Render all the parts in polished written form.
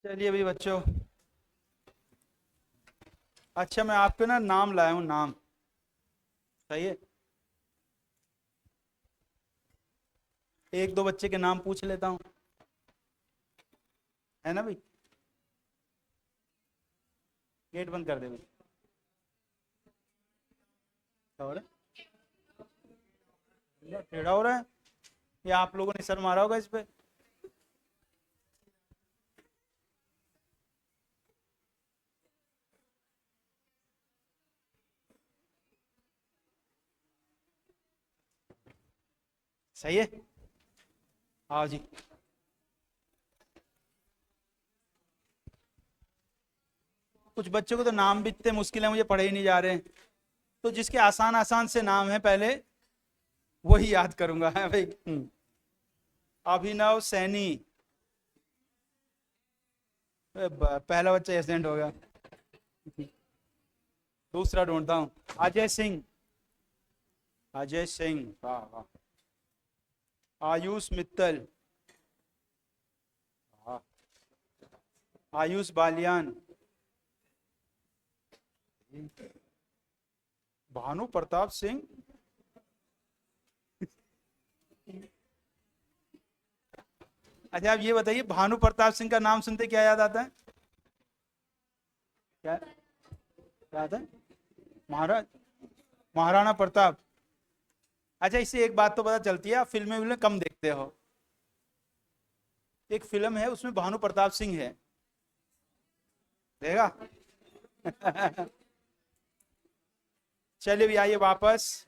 चलिए भाई बच्चों। अच्छा, मैं आपके ना नाम लाया हूँ, नाम। सही है। एक दो बच्चे के नाम पूछ लेता हूँ, है ना भाई। गेट बंद कर दे भाई। क्या हो रहा है? टेढ़ा हो रहा है, या आप लोगों ने सर मारा होगा इस पे। सही है। आओ जी। कुछ बच्चों को तो नाम भी इतने मुश्किल है, मुझे पढ़े ही नहीं जा रहे हैं। तो जिसके आसान आसान से नाम है पहले वही याद करूंगा, है भाई। अभिनव सैनी। पहला बच्चा एक्सीडेंट हो गया। दूसरा ढूंढता हूँ। अजय सिंह। अजय सिंह, वाह वाह। आयुष मित्तल। वाह। आयुष बालियान। भानु प्रताप सिंह। अच्छा, आप ये बताइए, भानु प्रताप सिंह का नाम सुनते क्या याद आता है? क्या याद है? महाराज, महाराणा प्रताप। अच्छा, इससे एक बात तो पता चलती है, आप फिल्में विल्में कम देखते हो। एक फिल्म है उसमें भानु प्रताप सिंह है, देगा। चलिए भी आइए वापस।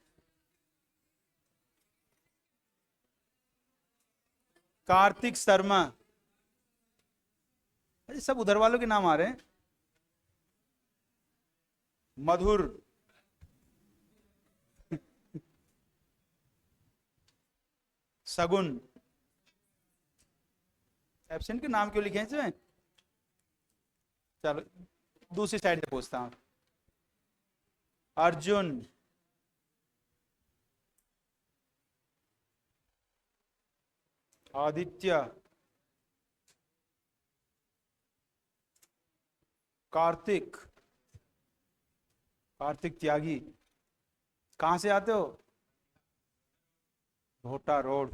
कार्तिक शर्मा। अरे सब उधर वालों के नाम आ रहे हैं। मधुर। सगुन। एब्सेंट के नाम क्यों लिखे हैं इसमें? चलो, दूसरी साइड से पूछता हूँ। अर्जुन। आदित्य। कार्तिक। कार्तिक त्यागी। कहाँ से आते हो? भोटा रोड।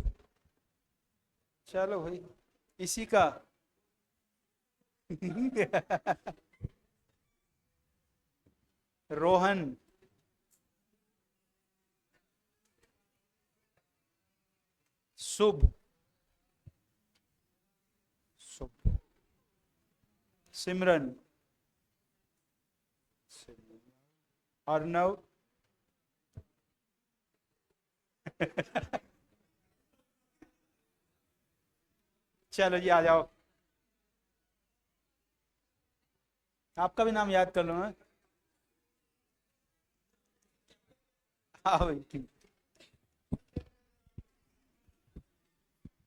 चलो भाई, इसी का। रोहन। शुभ। शुभ। सिमरन। अर्नव। चलो जी, आ जाओ। आपका भी नाम याद कर लो ना। हाँ भाई, ठीक।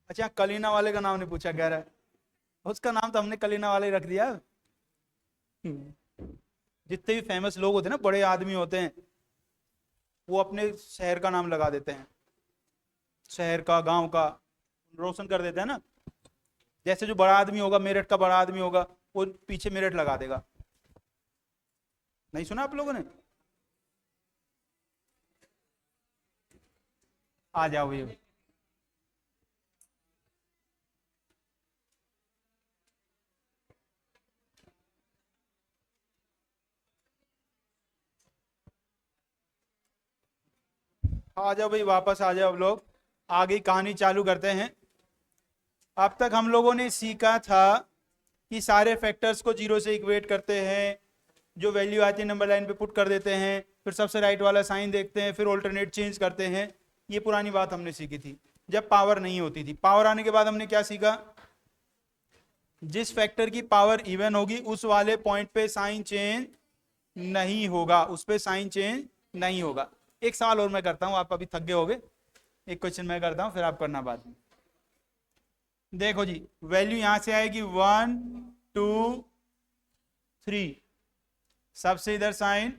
अच्छा, कलीना वाले का नाम नहीं पूछा कह रहा है। उसका नाम तो हमने कलीना वाले ही रख दिया। जितने भी फेमस लोग होते हैं ना, बड़े आदमी होते हैं, वो अपने शहर का नाम लगा देते हैं। शहर का, गांव का रोशन कर देते हैं ना। जैसे जो बड़ा आदमी होगा, मेरठ का बड़ा आदमी होगा, वो पीछे मेरठ लगा देगा। नहीं सुना आप लोगों ने? आ जाओ ये। आ जाओ भाई, वापस आ जाओ अब लोग। आगे कहानी चालू करते हैं। अब तक हम लोगों ने सीखा था कि सारे फैक्टर्स को जीरो से इक्वेट करते हैं, जो वैल्यू आती है नंबर लाइन पे पुट कर देते हैं, फिर सबसे राइट वाला साइन देखते हैं, फिर ऑल्टरनेट चेंज करते हैं। ये पुरानी बात हमने सीखी थी, जब पावर नहीं होती थी। पावर आने के बाद हमने क्या सीखा? जिस फैक्टर की पावर इवन होगी उस वाले पॉइंट पे साइन चेंज नहीं होगा, उस पे साइन चेंज नहीं होगा। एक सवाल और मैं करता हूं, आप अभी थक गए होगे। एक क्वेश्चन मैं करता हूं, फिर आप करना बाद में। देखो जी, वैल्यू यहां से आएगी 1 2 3। सबसे इधर साइन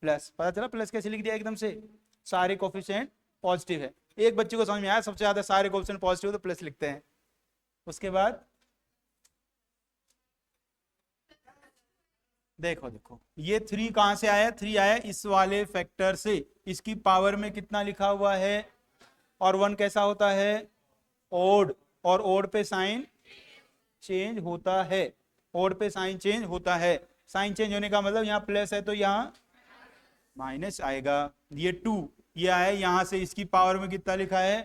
प्लस, पता चला प्लस कैसे लिख दिया एकदम से? सारे कोफिशिएंट पॉजिटिव है। एक बच्चे को समझ में आया, सबसे ज्यादा सारे कोफिशिएंट पॉजिटिव तो प्लस लिखते हैं। उसके बाद देखो देखो, ये 3 कहां से आया? 3 आया इस वाले फैक्टर से। इसकी पावर में कितना लिखा हुआ है? और 1 कैसा होता है? ओड। और ओड पे साइन चेंज होता है। ओड पे साइन चेंज होता है। साइन चेंज होने का मतलब यहाँ प्लस है तो यहाँ माइनस आएगा। ये 2 ये आया यहां से, इसकी पावर में कितना लिखा है?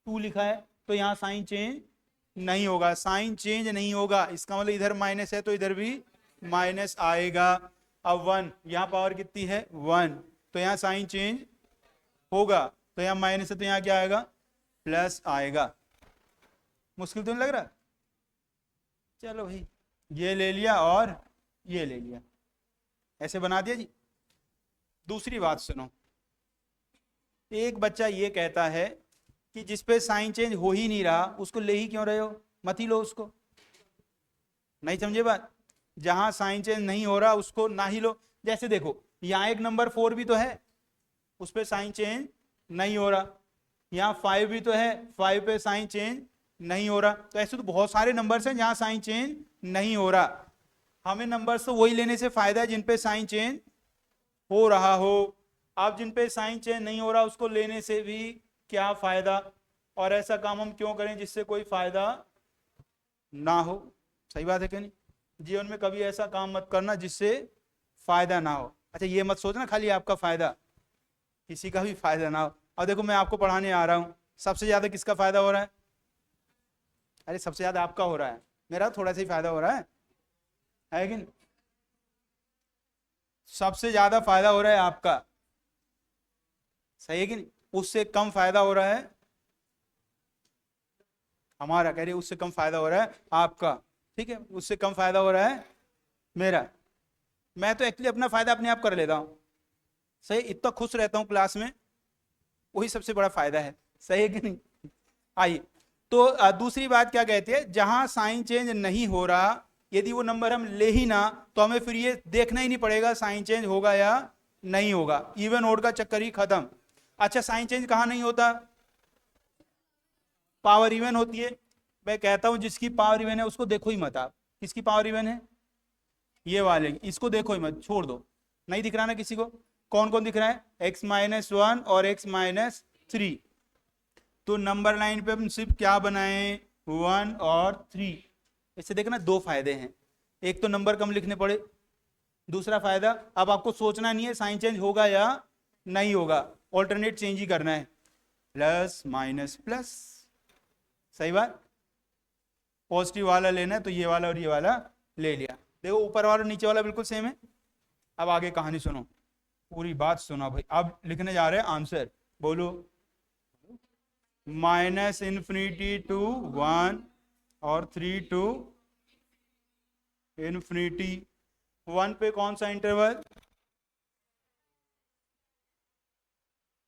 2 लिखा है, तो यहाँ साइन चेंज नहीं होगा। साइन चेंज नहीं होगा इसका मतलब इधर माइनस है तो इधर भी माइनस आएगा। अब 1 यहाँ पावर कितनी है? 1, तो यहाँ साइन चेंज होगा, तो यहाँ माइनस है तो यहाँ क्या आएगा? प्लस आएगा। मुश्किल तो नहीं लग रहा? चलो भाई, ये ले लिया और ये ले लिया, ऐसे बना दिया जी। दूसरी बात सुनो, एक बच्चा ये कहता है कि जिस पे साइन चेंज हो ही नहीं रहा उसको ले ही क्यों रहे हो? मत ही लो उसको। नहीं समझे बात? जहां साइन चेंज नहीं हो रहा उसको ना ही लो। जैसे देखो, यहाँ एक नंबर 4 भी तो है, उस पे साइन चेंज नहीं हो रहा। यहाँ 5 भी तो है, 5 पे साइन चेंज नहीं हो रहा। तो ऐसे तो बहुत सारे नंबर्स हैं जहां साइन चेंज नहीं हो रहा। हमें नंबर्स तो वही लेने से फायदा है जिन पे साइन चेंज हो रहा हो। अब जिन पे साइन चेंज नहीं हो रहा उसको लेने से भी क्या फायदा? और ऐसा काम हम क्यों करें जिससे कोई फायदा ना हो? सही बात है कि नहीं? जीवन में कभी ऐसा काम मत करना जिससे फायदा ना हो। अच्छा, ये मत सोचना खाली आपका फायदा, किसी का भी फायदा ना हो। और देखो, मैं आपको पढ़ाने आ रहा हूं, सबसे ज्यादा किसका फायदा हो रहा है? अरे सबसे ज्यादा आपका हो रहा है, मेरा थोड़ा सा ही फायदा हो रहा है कि नहीं? सबसे ज्यादा फायदा हो रहा है आपका, सही है कि नहीं? उससे कम फायदा हो रहा है हमारा। कह रही उससे कम फायदा हो रहा है आपका, ठीक है? उससे कम फायदा हो रहा है मेरा। मैं तो एक्चुअली अपना फायदा अपने आप कर लेता हूं, सही। इतना खुश रहता हूं क्लास में, वही सबसे बड़ा फायदा है, सही है कि नहीं? आइए, तो दूसरी बात क्या कहती है? जहां साइन चेंज नहीं हो रहा, यदि वो नंबर हम ले ही ना तो हमें फिर ये देखना ही नहीं पड़ेगा साइन चेंज होगा या नहीं होगा। इवन ओड का चक्कर ही खत्म। अच्छा, साइन चेंज कहां नहीं होता? पावर इवन होती है। मैं कहता हूं जिसकी पावर इवन है उसको देखो ही मत आप। किसकी पावर इवन है? ये वाले, इसको देखो ही मत, छोड़ दो। नहीं दिख रहा ना किसी को? कौन कौन दिख रहा है? x-1 और x-3। तो नंबर लाइन पे हम सिर्फ क्या बनाए? 1 और 3। इससे देखना दो फायदे हैं, एक तो नंबर कम लिखने पड़े, दूसरा फायदा अब आपको सोचना नहीं है साइन चेंज होगा या नहीं होगा, ऑल्टरनेट चेंज ही करना है, प्लस माइनस प्लस। सही बात? पॉजिटिव वाला लेना है तो ये वाला और ये वाला ले लिया। देखो, ऊपर वाला नीचे वाला बिल्कुल सेम है। अब आगे कहानी सुनो, पूरी बात सुनो भाई। अब लिखने जा रहे हैं आंसर, बोलो। -∞ टू 1 और 3 टू इन्फिनिटी। 1 पे कौन सा इंटरवल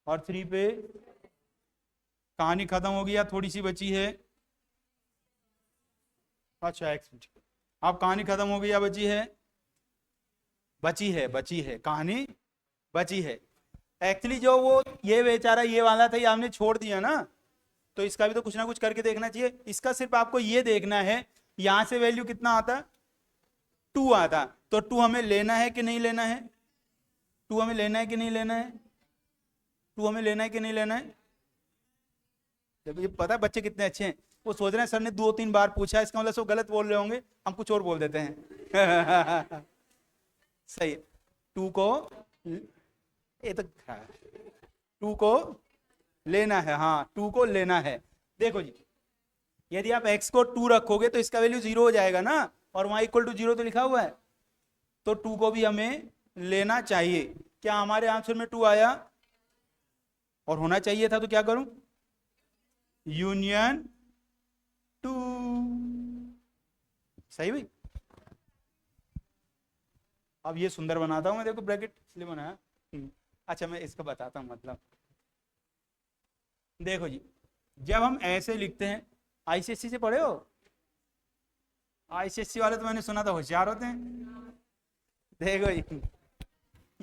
और 3 पे? कहानी खत्म हो गई या थोड़ी सी बची है? अच्छा, अब कहानी खत्म हो गई या बची है? बची है कहानी, बची है। एक्चुअली जो वो ये बेचारा ये वाला था, ये आपने छोड़ दिया ना, तो इसका भी तो कुछ ना कुछ करके देखना चाहिए। इसका सिर्फ आपको ये देखना है यहां से वैल्यू कितना आता? 2 आता। तो 2 हमें लेना है कि नहीं लेना है? 2 हमें लेना है कि नहीं लेना है? 2 हमें लेना है कि नहीं लेना है? जब ये पता है बच्चे कितने अच्छे हैं, वो सोच रहे हैं सर ने 2-3 बार पूछा, इसका मतलब सब गलत बोल रहे होंगे, हम कुछ और बोल देते हैं। सही है। 2 को ये तो 2 को लेना है, हाँ 2 को लेना है। देखो जी, यदि आप x को 2 रखोगे तो इसका वैल्यू 0 हो जाएगा ना, और वहां =0 तो लिखा हुआ है, तो 2 को भी हमें लेना चाहिए। क्या हमारे आंसर में 2 आया? और होना चाहिए था, तो क्या करूं? यूनियन 2। सही भाई? अब ये सुंदर बनाता हूं मैं, देखो ब्रैकेट इसलिए बनाया। अच्छा, मैं इसका बताता हूं मतलब। देखो जी, जब हम ऐसे लिखते हैं, आईसीएससी से पढ़े हो? आईसीएससी वाले तो मैंने सुना था होशियार होते हैं। देखो जी,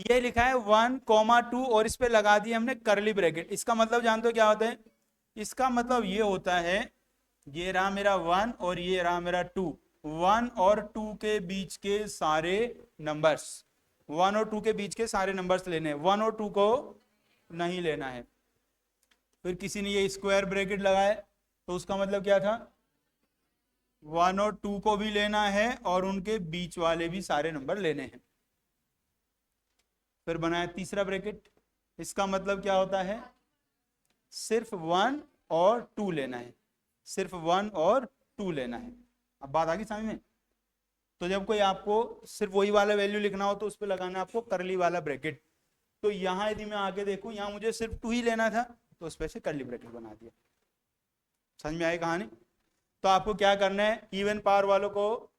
ये लिखा है 1,2 और इस पे लगा दिया हमने करली ब्रैकेट। इसका मतलब जानते हो क्या होता है? इसका मतलब ये होता है, ये रहा मेरा 1 और ये रहा मेरा 2, 1 और 2 के बीच के सारे नंबर्स, 1 और 2 के बीच के सारे नंबर्स लेने हैं, 1 और 2 को नहीं लेना है। फिर किसी ने ये स्क्वायर ब्रैकेट लगाए तो उसका मतलब क्या था, 1 और 2 को भी लेना है और उनके बीच वाले भी सारे नंबर लेने हैं। फिर बनाया तीसरा ब्रैकेट, इसका मतलब क्या होता है, सिर्फ 1 और 2 लेना है, सिर्फ 1 और 2 लेना है। अब बात आ गई समझ में। तो जब कोई आपको सिर्फ वही वाला वैल्यू लिखना हो तो उस पर लगाना है आपको करली वाला ब्रैकेट। तो यहां यदि मैं आगे देखूं, यहां मुझे सिर्फ 2 ही लेना था तो उस पर से करली ब्रैकेट बना दिया। समझ में आई कहानी। तो आपको क्या करना है, इवन पावर वालों को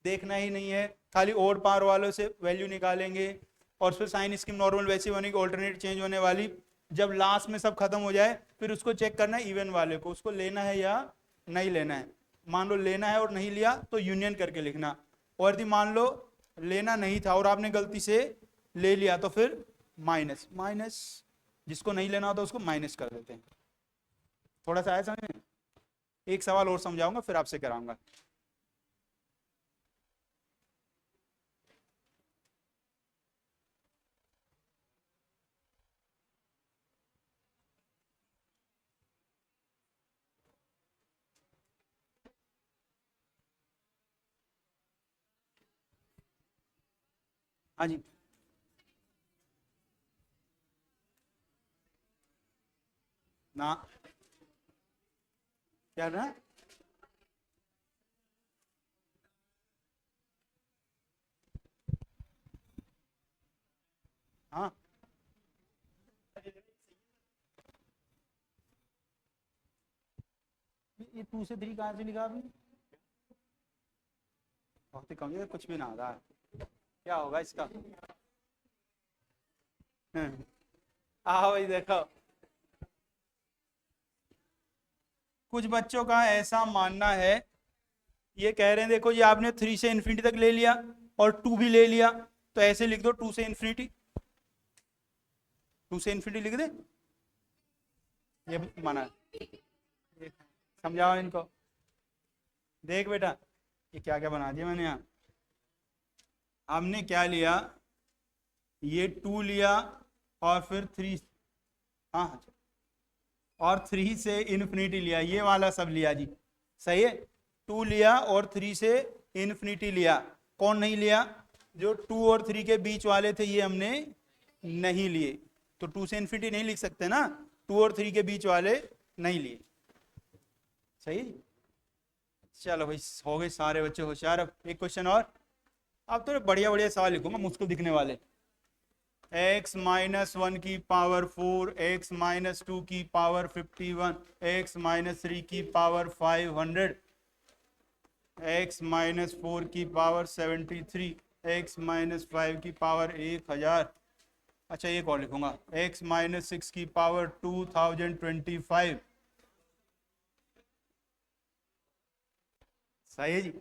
देखना ही नहीं है, खाली ओड पावर वालों से वैल्यू निकालेंगे और फिर साइन स्कीम नॉर्मल वैसी बनेगी, ऑल्टरनेट चेंज होने वाली। जब लास्ट में सब खत्म हो जाए फिर उसको चेक करना है इवन वाले को, उसको लेना है या नहीं लेना है। मान लो लेना है और नहीं लिया तो यूनियन करके लिखना, और यदि मान लो लेना नहीं था और आपने गलती से ले लिया तो फिर माइनस माइनस, जिसको नहीं लेना होता उसको माइनस कर देते हैं। थोड़ा सा आया समझ में। एक सवाल और समझाऊंगा फिर आपसे कराऊंगा। हाँ जी, ना क्या ना, हाँ ये 2 से 3 कहाँ से लिखा आपने, बहुत ही कम है, कुछ भी ना आता है। क्या होगा इसका। आओ भाई देखो, कुछ बच्चों का ऐसा मानना है, ये कह रहे हैं देखो ये आपने 3 से इन्फिनिटी तक ले लिया और 2 भी ले लिया, तो ऐसे लिख दो 2 से इन्फिनिटी, 2 से इन्फिनिटी लिख दे, ये माना है। समझाओ इनको। देख बेटा ये क्या क्या बना दिया मैंने यहाँ। हमने क्या लिया, ये 2 लिया और फिर 3, हाँ और 3 से इन्फिनिटी लिया, ये वाला सब लिया जी, सही है। 2 लिया और 3 से इन्फिनिटी लिया। कौन नहीं लिया, जो 2 और 3 के बीच वाले थे ये हमने नहीं लिए, तो 2 से इन्फिनिटी नहीं लिख सकते ना, 2 और 3 के बीच वाले नहीं लिए, सही। चलो भाई हो गए सारे बच्चे होशियार। अब एक क्वेश्चन और, अब तो बढ़िया बढ़िया सवाल लिखूंगा, मुश्किल दिखने वाले। x माइनस 1 की पावर 4, x माइनस 2 की पावर 51, x माइनस 3 की पावर 500, x माइनस 4 की पावर 73, x माइनस 5 की पावर 1000। अच्छा एक और लिखूंगा, x माइनस 6 की पावर 2025। सही है जी।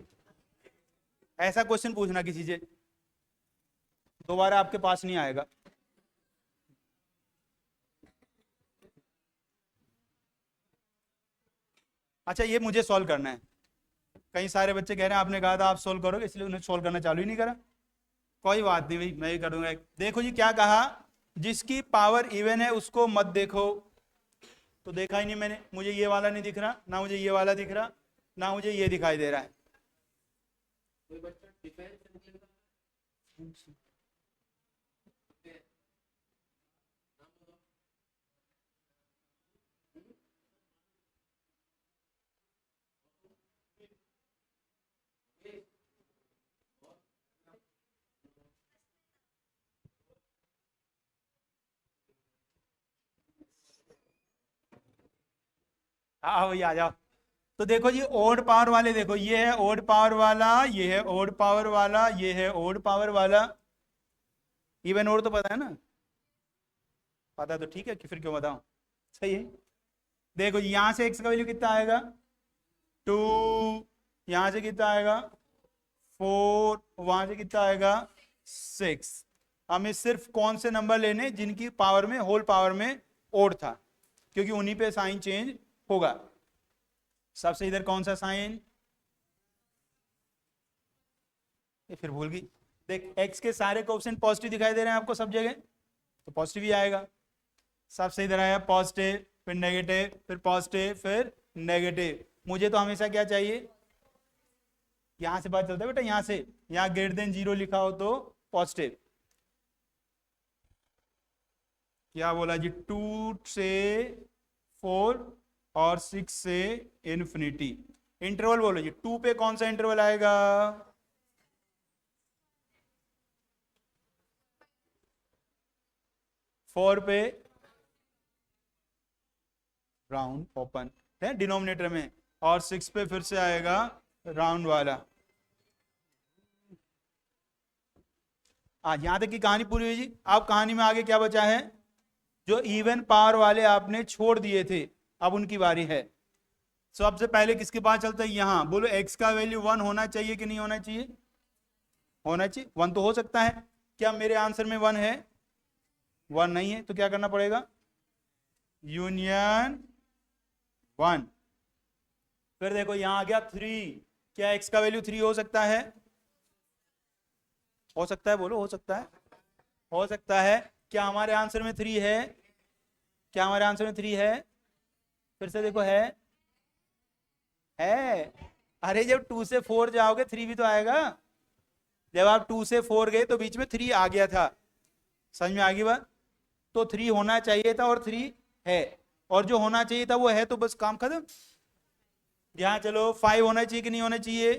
ऐसा क्वेश्चन पूछना किसी से, दोबारा आपके पास नहीं आएगा। अच्छा ये मुझे सॉल्व करना है, कई सारे बच्चे कह रहे हैं आपने कहा था आप सॉल्व करोगे, इसलिए उन्हें सॉल्व करना चालू ही नहीं करा। कोई बात नहीं भाई, मैं ही कर दूंगा। देखो जी क्या कहा, जिसकी पावर इवन है उसको मत देखो, तो देखा ही नहीं मैंने, मुझे ये वाला नहीं दिख रहा, ना मुझे ये वाला दिख रहा, ना मुझे ये दिखाई दे रहा है। हाँ भाई आ जाओ। तो देखो जी ओड पावर वाले, देखो ये है ओड पावर वाला, ये है ओड पावर वाला, ये है ओड पावर वाला। इवन ओड तो पता है ना, पता है तो ठीक है कि फिर क्यों बताऊं, सही है। देखो यहां से x का वैल्यू कितना आएगा 2, यहां से कितना आएगा 4, वहां से कितना आएगा 6। हमें सिर्फ कौन से नंबर लेने जिनकी पावर में, होल पावर में ओड था, क्योंकि उन्हीं पे साइन चेंज होगा। सबसे इधर कौन सा साइन, ये फिर भूल गई। देख x के सारे कोएफिशिएंट पॉजिटिव दिखाई दे रहे हैं आपको सब जगह, तो पॉजिटिव ही आएगा। सब सही तरह है, पॉजिटिव फिर नेगेटिव फिर पॉजिटिव फिर नेगेटिव। मुझे तो हमेशा क्या चाहिए, यहां से बात चलता है बेटा, यहां से, यहाँ ग्रेटर देन 0 लिखा हो तो पॉजिटिव। क्या बोला जी, 2 से 4 और 6 से इन्फिनिटी। इंटरवल बोलो जी, 2 पे कौन सा इंटरवल आएगा, 4 पे राउंड ओपन है डिनोमिनेटर में, और 6 पे फिर से आएगा राउंड वाला। आज यहां तक की कहानी पूरी हुई जी। अब कहानी में आगे क्या बचा है, जो इवन पावर वाले आपने छोड़ दिए थे, अब उनकी बारी है। सबसे पहले किसके पास चलता है, यहां बोलो x का वैल्यू 1 होना चाहिए कि नहीं होना चाहिए, होना चाहिए। 1 तो हो सकता है, क्या मेरे आंसर में 1 है, 1 नहीं है, तो क्या करना पड़ेगा, यूनियन 1। फिर देखो यहां आ गया 3, क्या x का वैल्यू 3 हो सकता है, हो सकता है, बोलो हो सकता है, हो सकता है। क्या हमारे आंसर में 3 है, क्या हमारे आंसर में 3 है, फिर से देखो है। अरे जब 2 से 4 जाओगे 3 भी तो आएगा। जब आप 2 से 4 गए तो बीच में 3 आ गया था, समझ में आ गई बात। तो 3 होना चाहिए था और 3 है, और जो होना चाहिए था वो है, तो बस काम खत्म। यहाँ चलो 5 होना चाहिए कि नहीं होना चाहिए,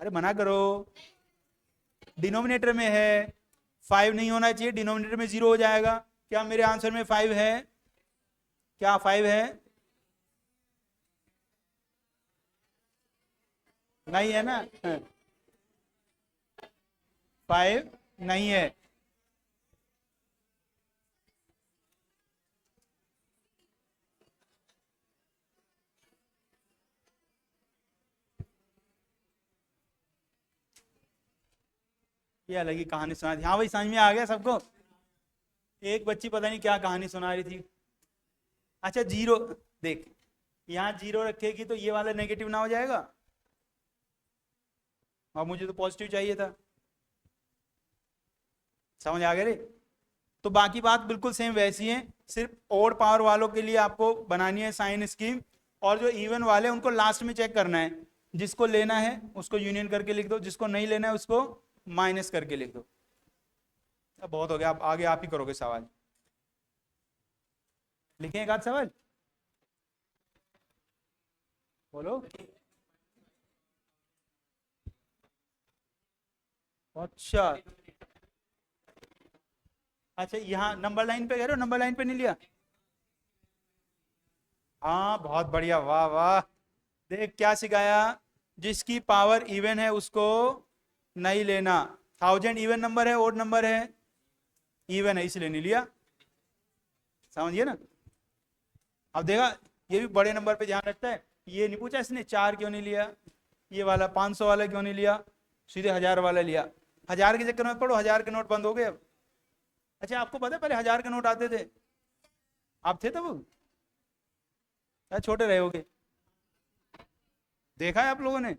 अरे मना करो, डिनोमिनेटर में है, 5 नहीं होना चाहिए, डिनोमिनेटर में 0 हो जाएगा। क्या मेरे आंसर में 5 है, क्या 5 है, नहीं है ना, 5 नहीं है। ये अलग ही कहानी सुना दी, हाँ भाई समझ में आ गया सबको। एक बच्ची पता नहीं क्या कहानी सुना रही थी। अच्छा 0, देख यहाँ 0 रखेगी तो ये वाला नेगेटिव ना हो जाएगा, और मुझे तो पॉजिटिव चाहिए था, समझ आ गया रे। तो बाकी बात बिल्कुल सेम वैसी है, सिर्फ ओड पावर वालों के लिए आपको बनानी है साइन स्कीम, और जो इवन वाले उनको लास्ट में चेक करना है। जिसको लेना है उसको यूनियन करके लिख दो, जिसको नहीं लेना है उसको माइनस करके लिख दो। अब बहुत हो गया, आप आगे आप ही करोगे सवाल, लिखें एक आध सवाल, बोलो। अच्छा अच्छा, यहाँ नंबर लाइन पे कह रहे हो, नंबर लाइन पे नहीं लिया, हाँ बहुत बढ़िया, वाह वाह। देख क्या सिखाया, जिसकी पावर इवन है उसको नहीं लेना। 1000 इवन नंबर है, ओड नंबर है, इवन है इसलिए नहीं लिया, समझिए ना। अब देखा, ये भी बड़े नंबर पे ध्यान रखता है, ये नहीं पूछा इसने 4 क्यों नहीं लिया, ये वाला 500 वाला क्यों नहीं लिया, सीधे 1000 वाला लिया। 1000 के चक्कर में पढ़ो, 1000 के नोट बंद हो गए अब। अच्छा आपको पता है पहले 1000 के नोट आते थे, आप थे तब, या छोटे रहे होगे, देखा है आप लोगों ने,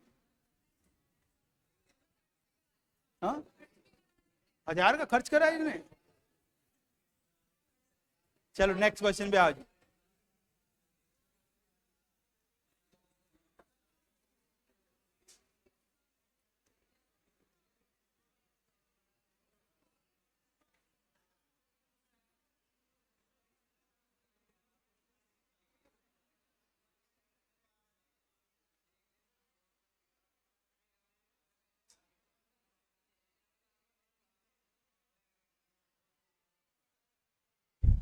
हाँ 1000 का खर्च करा इन्होंने। चलो नेक्स्ट क्वेश्चन पे आ जाओ।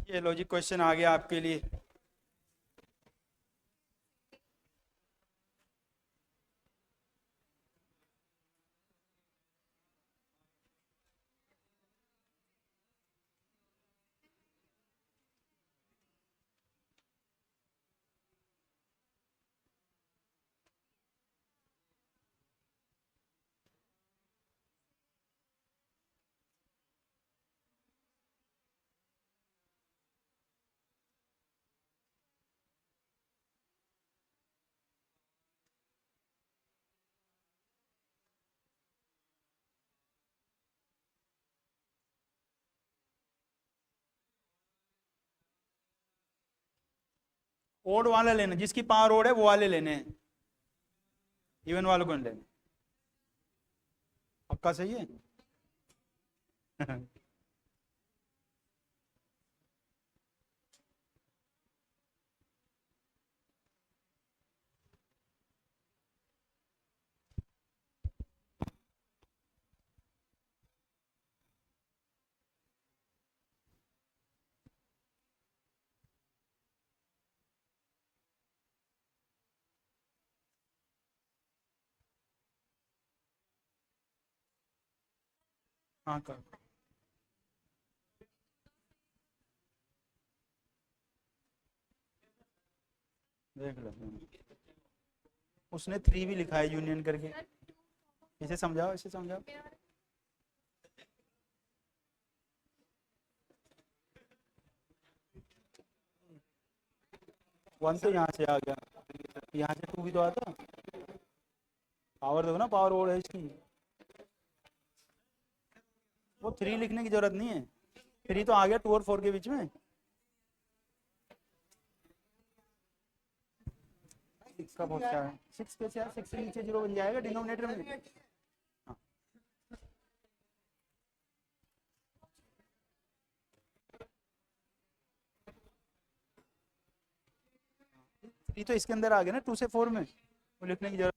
ये लो जी क्वेश्चन आ गया आपके लिए। ओड वाला लेना, जिसकी पावर ओड है वो वाले लेने हैं, इवन वालों को नहीं लेने। पक्का सही है? हाँ कर, देख लो। उसने 3 भी लिखा है यूनियन करके। इसे समझाओ, इसे समझाओ। 1 तो यहाँ से आ गया, यहाँ से 2 भी तो आता। पावर देखो ना, पावर ओड है इसकी। वो 3 लिखने की जरूरत नहीं है, 3 तो आ गया 2 और 4 के बीच में। 6 का बहुत क्या है, 6 कैसे यार, 6 से नीचे 0 बन जाएगा डिनोमिनेटर में। हाँ, 3 तो इसके अंदर आ गया ना 2 से 4 में, वो लिखने की जरूरत।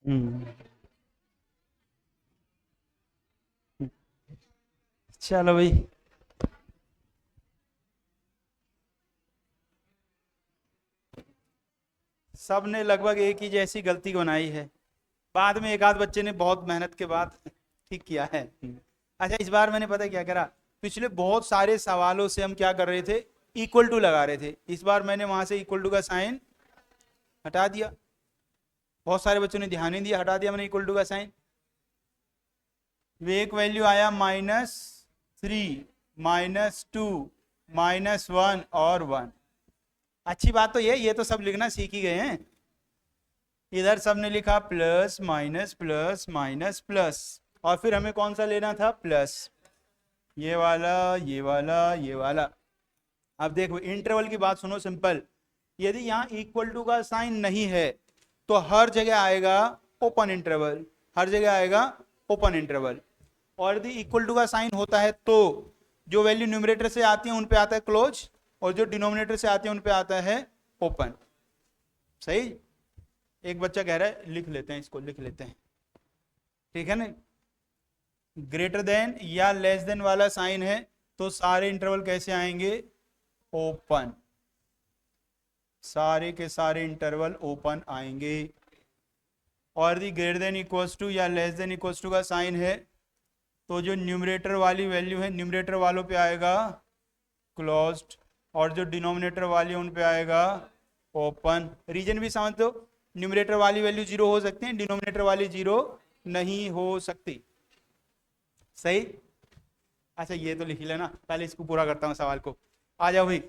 हम्म, चलो भाई। सब ने लगभग एक ही जैसी गलती बनाई है। बाद में एक आध बच्चे ने बहुत मेहनत के बाद ठीक किया है। अच्छा, इस बार मैंने पता क्या करा, पिछले बहुत सारे सवालों से हम क्या कर रहे थे, इक्वल टू लगा रहे थे। इस बार मैंने वहां से इक्वल टू का साइन हटा दिया। बहुत सारे बच्चों ने ध्यान नहीं दिया, हटा दिया मैंने इक्वल टू का साइन। वे एक वैल्यू आया -3, -2, -1 और 1। अच्छी बात तो ये तो सब लिखना सीख ही गए हैं। इधर सबने लिखा plus minus plus minus plus, और फिर हमें कौन सा लेना था, प्लस। ये वाला, ये वाला, ये वाला। अब देखो इंटरवल की बात सुनो, सिंपल। यदि यहाँ इक्वल टू का साइन नहीं है तो हर जगह आएगा ओपन इंटरवल, हर जगह आएगा ओपन इंटरवल। और यदि इक्वल टू का साइन होता है तो जो वैल्यू न्यूमरेटर से आती है उन पे आता है क्लोज, और जो डिनोमिनेटर से आती है उन पे आता है ओपन। सही। एक बच्चा कह रहा है लिख लेते हैं, इसको लिख लेते हैं, ठीक है ना। ग्रेटर देन या लेस देन वाला साइन है तो सारे इंटरवल कैसे आएंगे, ओपन। सारे के सारे इंटरवल ओपन आएंगे। और the greater than equals to या लेस देन इक्वल्स टू का साइन है तो जो न्यूमरेटर वाली वैल्यू है न्यूमरेटर वालों पे आएगा क्लोज्ड, और जो डिनोमिनेटर वाली उन पे आएगा ओपन। रीजन भी समझ दो, न्यूमरेटर वाली वैल्यू 0 हो सकती है, डिनोमिनेटर वाली 0 नहीं हो सकती। सही। अच्छा, ये तो लिख लेना, पहले इसको पूरा करता हूं सवाल को। आ जाओ भाई।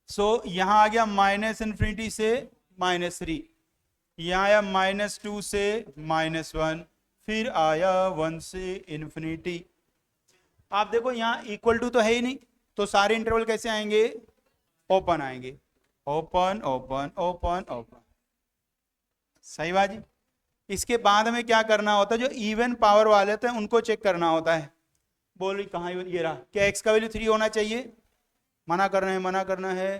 सो यहां आ गया -∞ से -3, यहाँ आया -2 से -1, फिर आया 1 से इन्फिनिटी। आप देखो यहाँ इक्वल टू तो है ही नहीं, तो सारे इंटरवल कैसे आएंगे, ओपन आएंगे। Open open open open. सही बात जी। इसके बाद हमें क्या करना होता है, जो इवन पावर वाले होते हैं उनको चेक करना होता है। बोल रही कहाँ, ये रहा, क्या x का वैल्यू 3 होना चाहिए, मना करना है, मना करना है,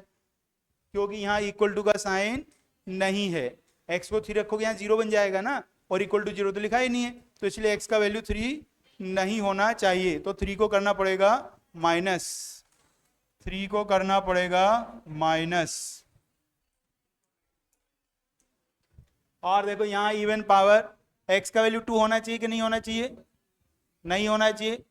क्योंकि यहाँ इक्वल टू का साइन नहीं है। x को 3 रखोगे यहाँ 0 बन जाएगा ना, और इक्वल टू 0 तो लिखा ही नहीं है, तो इसलिए x का वैल्यू 3 नहीं होना चाहिए। तो 3 को करना पड़ेगा माइनस, 3 को करना पड़ेगा माइनस। और देखो यहाँ इवन पावर, x का वैल्यू 2 होना चाहिए कि नहीं होना चाहिए, नहीं होना चाहिए,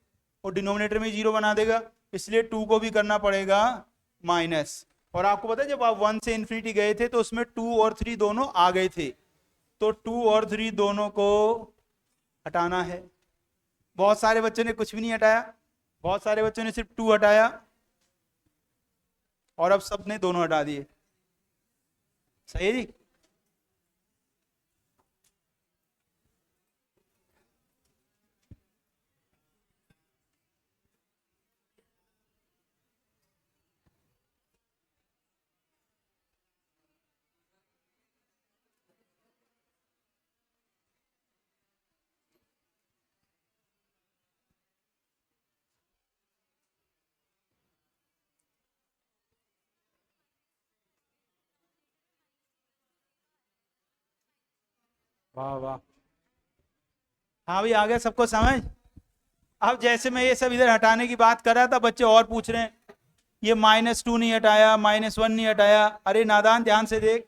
और डिनोमिनेटर में 0 बना देगा, इसलिए 2 को भी करना पड़ेगा माइनस। और आपको पता है जब आप 1 से इन्फिनिटी गए थे तो उसमें 2 और 3 दोनों आ गए थे, तो 2 और 3 दोनों को हटाना है। बहुत सारे बच्चों ने कुछ भी नहीं हटाया, बहुत सारे बच्चों ने सिर्फ 2 हटाया, और अब सबने दोनों हटा दिए। सही है जी। वाह वाह। हाँ भाई, आ गया सबको समझ। अब जैसे मैं ये सब इधर हटाने की बात कर रहा था, बच्चे और पूछ रहे हैं ये -2 नहीं हटाया, -1 नहीं हटाया। अरे नादान, ध्यान से देख,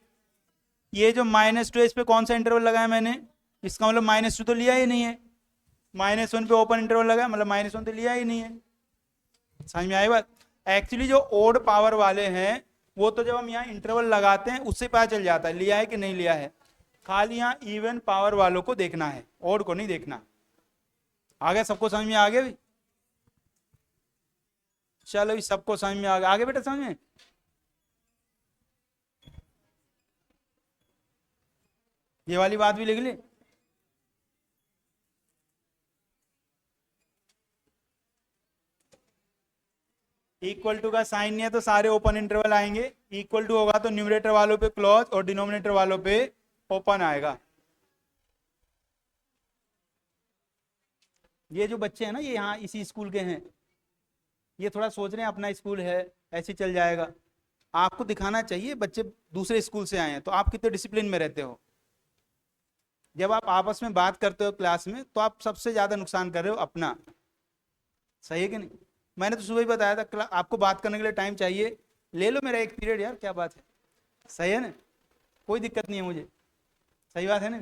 ये जो -2 है इस पे कौन सा इंटरवल लगाया मैंने, इसका मतलब -2 तो लिया ही नहीं है। -1 पे ओपन इंटरवल लगाया, मतलब -1 तो लिया ही नहीं है। समझ में आई बात। एक्चुअली जो ओड पावर वाले हैं वो तो जब हम यहाँ इंटरवल लगाते हैं उससे पता चल जाता है लिया है कि नहीं लिया है। खाली यहाँ इवन पावर वालों को देखना है, ओड को नहीं देखना। आ गया सबको समझ में, आ गया भी। चलो सबको समझ में आ गया, आगे बेटा समझ में। ये वाली बात भी लिख ले। इक्वल टू का साइन नहीं है तो सारे ओपन इंटरवल आएंगे, इक्वल टू होगा तो न्यूमरेटर वालों पे क्लोज और डिनोमिनेटर वालों पे ओपन आएगा। ये जो बच्चे हैं ना, ये यहाँ इसी स्कूल के हैं, ये थोड़ा सोच रहे हैं अपना स्कूल है ऐसे चल जाएगा। आपको दिखाना चाहिए बच्चे दूसरे स्कूल से आए हैं, तो आप कितने डिसिप्लिन में रहते हो। जब आप आपस में बात करते हो क्लास में तो आप सबसे ज्यादा नुकसान कर रहे हो अपना। सही है कि नहीं? मैंने तो सुबह ही बताया था आपको बात करने के लिए टाइम चाहिए, ले लो मेरा एक पीरियड यार, क्या बात है। सही है ना? कोई दिक्कत नहीं है मुझे। सही बात है ना?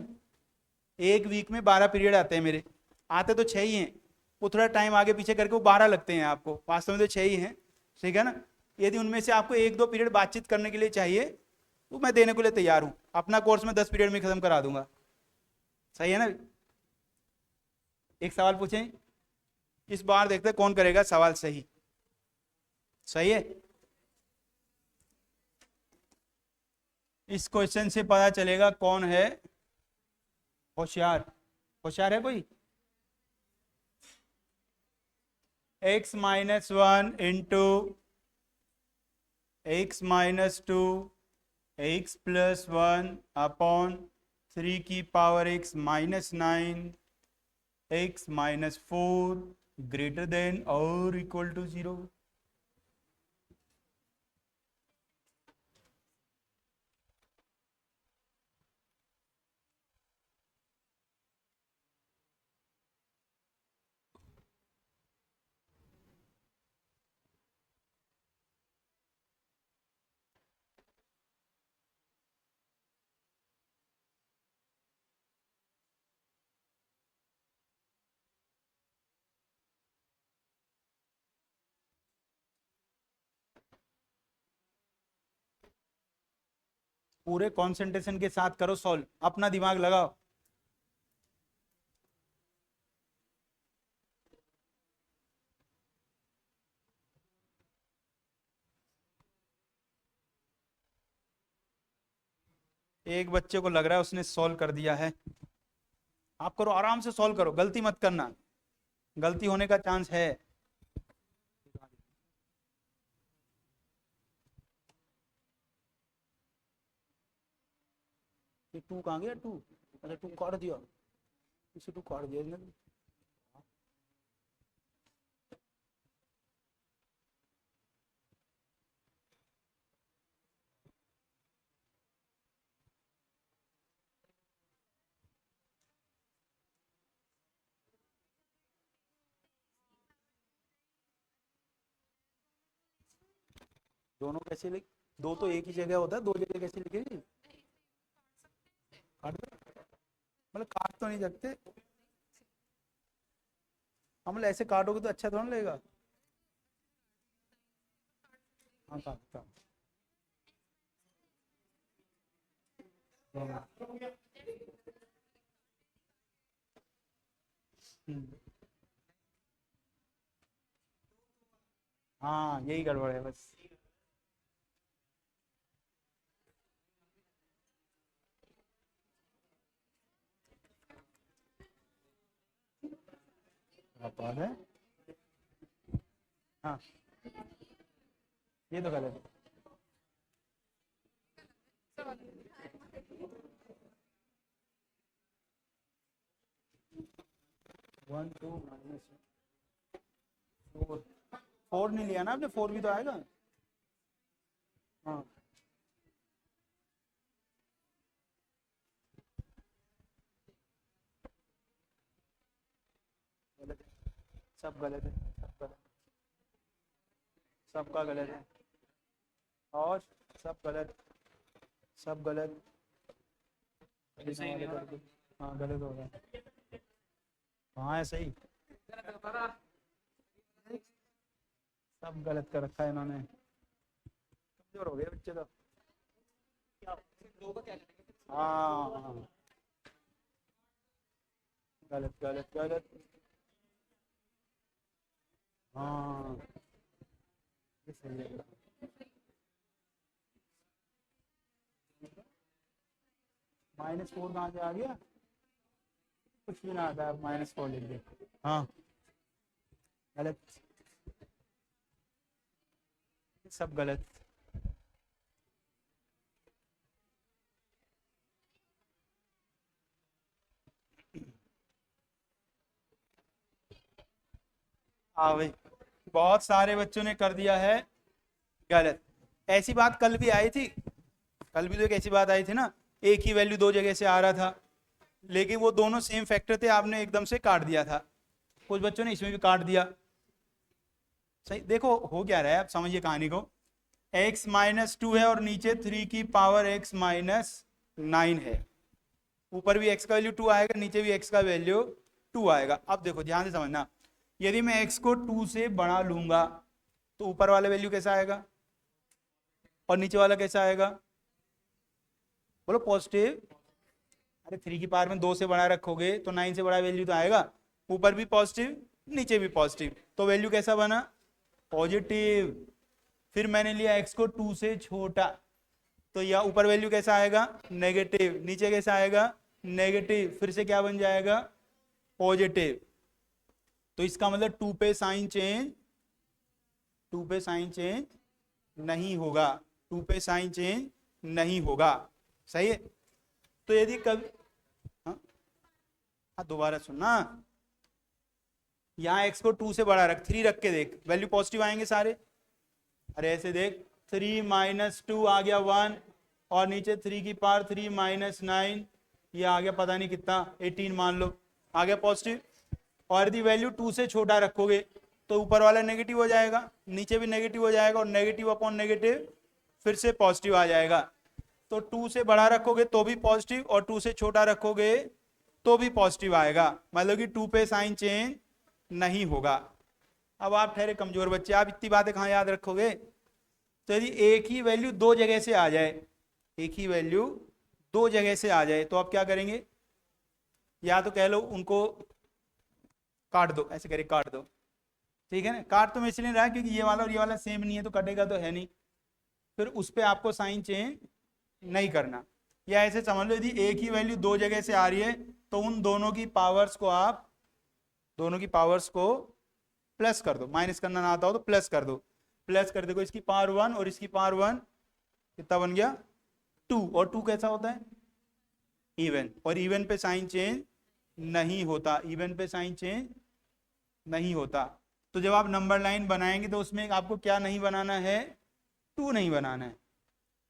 एक वीक में 12 पीरियड आते हैं मेरे, आते तो 6 ही हैं, वो थोड़ा टाइम आगे पीछे करके वो 12 लगते हैं आपको, वास्तव में तो 6 ही हैं। ठीक है ना? यदि उनमें से आपको एक दो पीरियड बातचीत करने के लिए चाहिए तो मैं देने के लिए तैयार हूँ, अपना कोर्स में 10 पीरियड में खत्म करा दूंगा। सही है ना? एक सवाल पूछें, इस बार देखते हैं कौन करेगा सवाल सही। सही है? इस क्वेश्चन से पता चलेगा कौन है होशियार। होशियार है कोई? x-1 × x-2 x+1 upon 3⁻x−9 x-4 greater than और इक्वल टू 0। पूरे कंसंट्रेशन के साथ करो सॉल्व, अपना दिमाग लगाओ। एक बच्चे को लग रहा है उसने सॉल्व कर दिया है, आप करो, आराम से सॉल्व करो, गलती मत करना, गलती होने का चांस है। ये टू कहाँ गया? टू, अच्छा टू काट दिया, इसे टू काट दिया इसने। दोनों कैसे लिख, दो तो एक ही जगह होता है, दो जगह कैसे लिखेगी? काट दो, मतलब काट तो नहीं सकते हम, मतलब ऐसे काटोगे तो अच्छा थोड़ा ना लगेगा। हाँ काट काट। हम्म, हाँ यही गड़बड़ है बस। आप बात है, हाँ ये तो गलत है। 1 2 -4, 4 नहीं लिया ना आपने, 4 भी तो आएगा। हाँ गलत है, सब गलत है, सब गलत, सबका गलत है, और सब गलत, सब गलत। हाँ गलत होगा, हाँ है सही, सब गलत कर रखा है इन्होंने, कमजोर हो गए बच्चे तो। हाँ हाँ, गलत गलत गलत, हाँ ये सही है। -4 कहाँ से आ गया? कुछ भी ना आता है, -4 लिख दे। हाँ गलत, सब गलत। हाँ भाई, बहुत सारे बच्चों ने कर दिया है गलत। ऐसी बात कल भी आई थी, कल भी तो एक ऐसी बात आई थी ना, एक ही वैल्यू दो जगह से आ रहा था, लेकिन वो दोनों सेम फैक्टर थे, आपने एकदम से काट दिया था। कुछ बच्चों ने इसमें भी काट दिया। सही, देखो हो क्या रहा है, आप समझिए कहानी को। x माइनस टू है और नीचे 3 की पावर x माइनस 9 है। ऊपर भी x का वैल्यू 2 आएगा, नीचे भी x का वैल्यू 2 आएगा। अब देखो ध्यान से समझना, यदि मैं x को 2 से बढ़ा लूंगा तो ऊपर वाला वैल्यू कैसा आएगा और नीचे वाला कैसा आएगा? बोलो पॉजिटिव। अरे 3 की पावर में 2 से बढ़ा रखोगे तो 9 से बड़ा वैल्यू तो आएगा। ऊपर भी पॉजिटिव, नीचे भी पॉजिटिव, तो वैल्यू कैसा बना? पॉजिटिव। फिर मैंने लिया x को 2 से छोटा, तो यह ऊपर वैल्यू कैसा आएगा? नेगेटिव। नीचे कैसा आएगा? नेगेटिव। फिर से क्या बन जाएगा? पॉजिटिव। तो इसका मतलब 2 पे साइन चेंज, 2 पे साइन चेंज नहीं होगा, 2 पे साइन चेंज नहीं होगा। सही है। तो यदि कभी हाँ, दोबारा सुनना, यहां x को 2 से बड़ा रख, 3 रख के देख, वैल्यू पॉजिटिव आएंगे सारे। अरे ऐसे देख, 3 माइनस 2 आ गया 1, और नीचे 3 की पावर 3 माइनस 9, ये आ गया पता नहीं कितना, 18 मान लो, आ गया पॉजिटिव। और यदि वैल्यू 2 से छोटा रखोगे तो ऊपर वाला नेगेटिव हो जाएगा, नीचे भी नेगेटिव हो जाएगा, और नेगेटिव अपॉन नेगेटिव फिर से पॉजिटिव आ जाएगा। तो 2 से बड़ा रखोगे तो भी पॉजिटिव, और 2 से छोटा रखोगे तो भी पॉजिटिव आएगा, मतलब कि 2 पे साइन चेंज नहीं होगा। अब आप ठहरे कमजोर बच्चे, आप इतनी बातें कहाँ याद रखोगे? तो यदि एक ही वैल्यू दो जगह से आ जाए, एक ही वैल्यू दो जगह से आ जाए, तो आप क्या करेंगे? या तो कह लो उनको काट दो, ऐसे करे काट दो, ठीक है ना। काट तो मैं इसलिए रहा क्योंकि ये वाला और ये वाला सेम नहीं है, तो कटेगा तो है नहीं, फिर उस पर आपको साइन चेंज नहीं करना। या ऐसे समझ लो, यदि एक ही वैल्यू दो जगह से आ रही है तो उन दोनों की पावर्स को आप, दोनों की पावर्स को प्लस कर दो। माइनस करना ना आता हो तो प्लस कर दो। प्लस कर देखो, इसकी पावर 1 और इसकी पावर 1 कितना बन गया? 2। और 2 कैसा होता है? इवन। और इवन पे साइन चेंज नहीं होता, इवन पे साइन चेंज नहीं होता। तो जब आप नंबर लाइन बनाएंगे तो उसमें आपको क्या नहीं बनाना है? 2 नहीं बनाना है,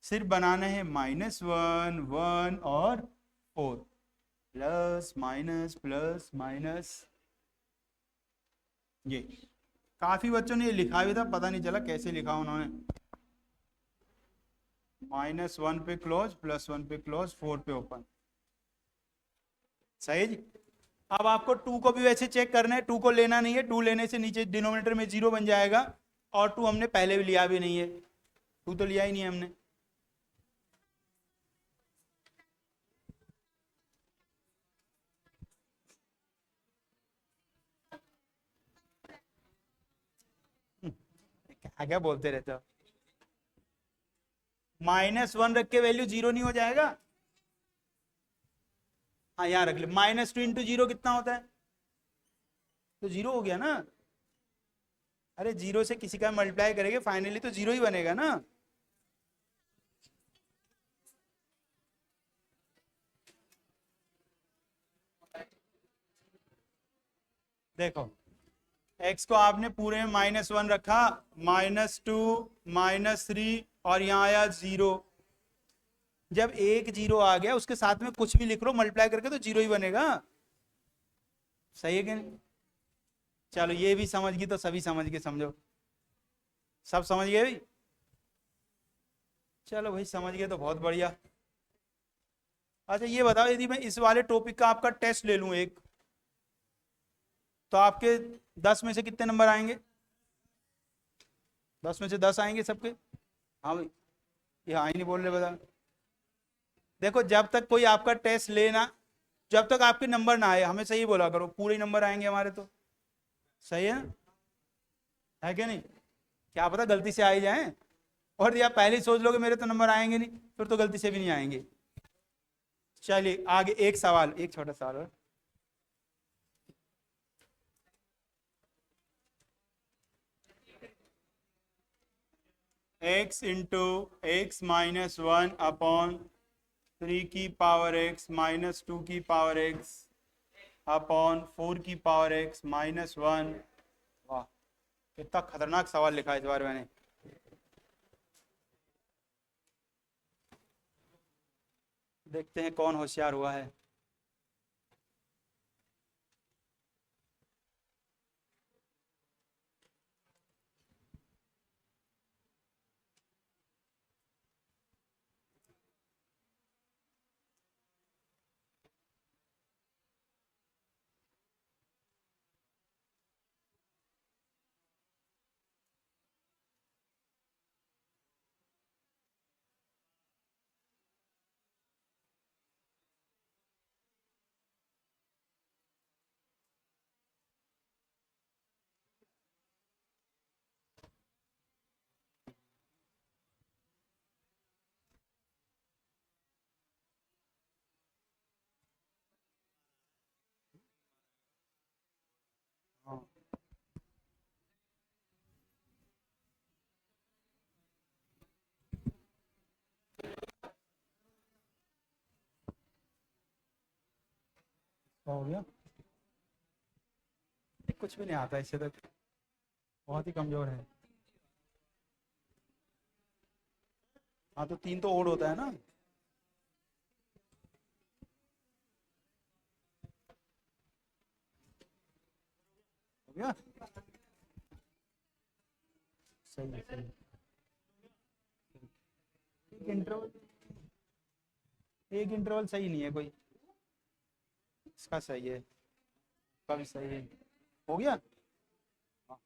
सिर्फ बनाना है -1, 1 और 4, प्लस माइनस प्लस माइनस। ये काफी बच्चों ने ये लिखा भी था, पता नहीं चला कैसे लिखा उन्होंने। -1 पे क्लोज, +1 पे क्लोज, 4 पे ओपन। सही जी। अब आपको 2 को भी वैसे चेक करना है, 2 को लेना नहीं है, 2 लेने से नीचे डिनोमिनेटर में 0 बन जाएगा, और 2 हमने पहले भी लिया भी नहीं है, 2 तो लिया ही नहीं है हमने। क्या क्या बोलते रहते हो? -1 रख के वैल्यू 0 नहीं हो जाएगा? हाँ यहाँ रख ले, -2 इंटू 0 कितना होता है? तो 0 हो गया ना। अरे 0 से किसी का मल्टीप्लाई करेंगे फाइनली तो 0 ही बनेगा ना। देखो, x को आपने पूरे में -1 रखा, -2, -3, और यहाँ आया 0। जब एक 0 आ गया उसके साथ में कुछ भी लिख लो मल्टीप्लाई करके तो 0 ही बनेगा। सही है कि नहीं? चलो ये भी समझ गई तो सभी समझ के समझो, सब समझ गए भाई? चलो भाई समझ गए तो बहुत बढ़िया। अच्छा ये बताओ, यदि मैं इस वाले टॉपिक का आपका टेस्ट ले लूं एक, तो आपके 10 में से कितने नंबर आएंगे? 10 में से 10 आएंगे सबके? हाँ भाई, ये हाँ ही नहीं बोल रहे, बता। देखो जब तक कोई आपका टेस्ट लेना, जब तक आपके नंबर ना आए हमें सही बोला करो, पूरे नंबर आएंगे हमारे तो। सही है ना? है क्या नहीं? क्या पता गलती से आ ही जाए, और या पहले ही सोच लोगे मेरे तो नंबर आएंगे नहीं, फिर तो गलती से भी नहीं आएंगे। चलिए आगे एक सवाल, एक छोटा सवाल और। x इंटू x-1 अपॉन 3 की पावर x -2 की पावर x अपॉन 4 की पावर x -1। वाह, कितना खतरनाक सवाल लिखा है इस बार मैंने। देखते हैं कौन होशियार हुआ है। हो गया, कुछ भी नहीं आता इससे तक, बहुत ही कमजोर है। हाँ तो 3 तो ओड होता है ना। हो गया, सही है सही है। एक इंटरवल, एक इंटरवल सही नहीं है कोई, इसका सही है, इसका भी सही है। हो गया। हाँ,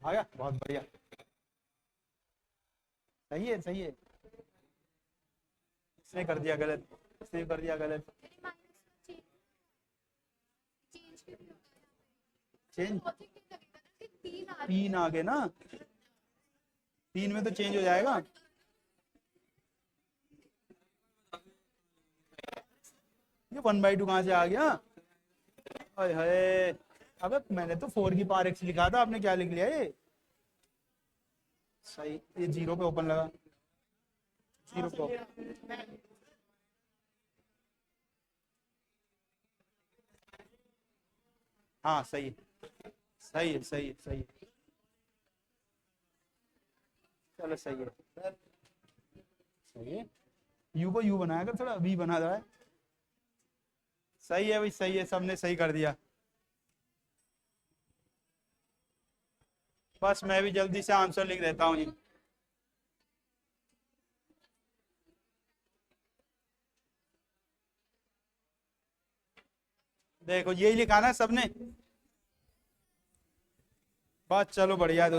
आ गया, बहुत बढ़िया, सही है सही है। इसने कर दिया गलत, इसने कर दिया गलत। चेंज, 3 आ गए ना, 3 में तो चेंज हो जाएगा। ये 1/2 कहाँ से आ गया? हाय हाय, अबे मैंने तो 4 की पावर एक्स लिखा था, आपने क्या लिख लिया ये? सही, ये 0 पे ओपन लगा, 0 पे open। हाँ सही है सही है सही है सही है। चलो सही है सही है। यू को यू बनाया कर, थोड़ा वी बना रहा है। सही है भाई, सही है, सबने सही कर दिया। बस मैं भी जल्दी से आंसर लिख देता हूँ जी। देखो यही लिखा ना सबने। बस चलो बढ़िया है।